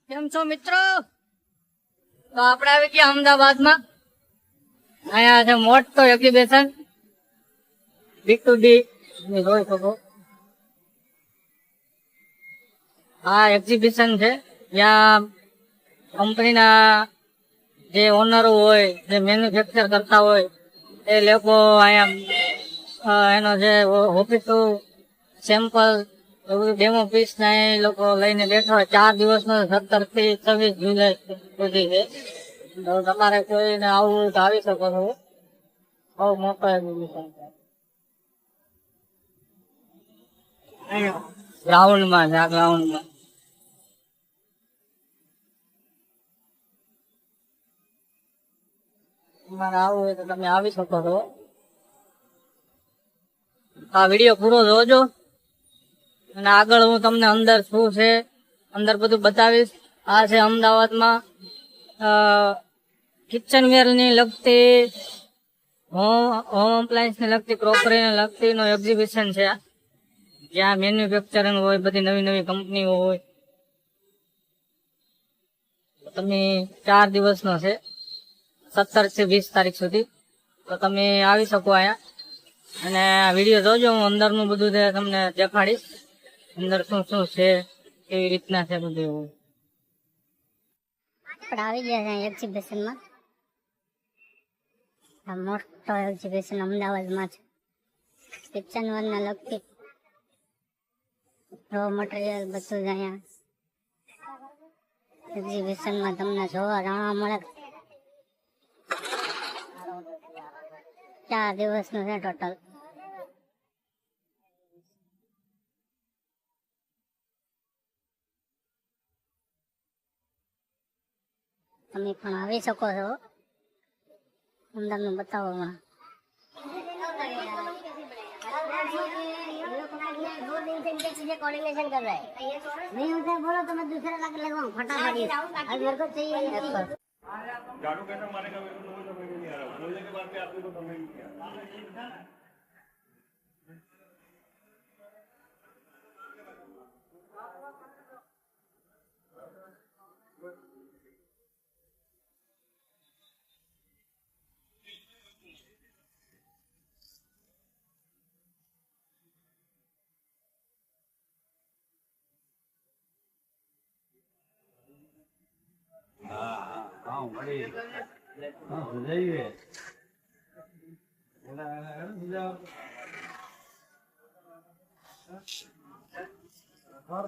કેમ છો મિત્રો? તો આપણે આવી ગયા અમદાવાદમાં. અહીંયા છે મોટો એક્ઝિબિશન B2B જોઈ શકો. આ એક્ઝિબિશન છે જ્યાં કંપનીના જે ઓનરો હોય, જે મેન્યુફેક્ચર કરતા હોય એ લોકો અહીંયા એનો જે ઓફિસો સેમ્પલ એવું ડેમો પીસ ને એ લોકો લઈને બેઠા હોય. 4 દિવસનો 17 થી 26 જુલાઈ સુધી છે. તો તમારે કોઈને આવવું હોય તો આવી શકો છો. બહુ મોટો એક્ઝિબિશન છે. ગ્રાઉન્ડમાં છે, આ ગ્રાઉન્ડમાં તમારે આવવું હોય તો તમે આવી શકો છો. આ વિડીયો પૂરો જોજો અને આગળ હું તમને અંદર શું છે અંદર બધું બતાવીશ. આ છે અમદાવાદમાં કિચનવેર ની લગતી, હોમ અપ્લાયન્સ ને લગતી, ક્રોકરી ને લગતી નો એક્ઝિબિશન છે જ્યાં મેન્યુફેક્ચરિંગ હોય, બધી નવી નવી કંપનીઓ હોય. તમે 4 દિવસનો છે, 17 થી 20 તારીખ સુધી. તો તમે આવી શકો અહીંયા અને આ વિડીયો જોજો. હું અંદરનું બધું તમને દેખાડીશ, અંદર શું શું છે, કેવી રીતના છે બધું એવું. આપણે આવી ગયા છે એક્ઝિબિશનમાં. આ મોટો એક્ઝિબિશન અમદાવાદમાં છે. કિચનવેરને લગતી રો મટીરિયલ બધું જ અહીંયા એક્ઝિબિશનમાં તમને જોવા જાણવા મળે. 4 દિવસનું છે ટોટલ. તમે પણ આવી શકો છો. અંદરનું બતાવવામાં कोऑर्डिनेशन कर रहा है नहीं होता है बोलो तो मैं दूसरा ला के लगवाऊं फटाफट आज मेरे को चाहिए झाड़ू कैसे मारेगा मेरे को समझ में नहीं आ रहा बोलने के बाद भी आपको तो समझ नहीं आ रहा हाँ बड़ी हाँ हो जाइए और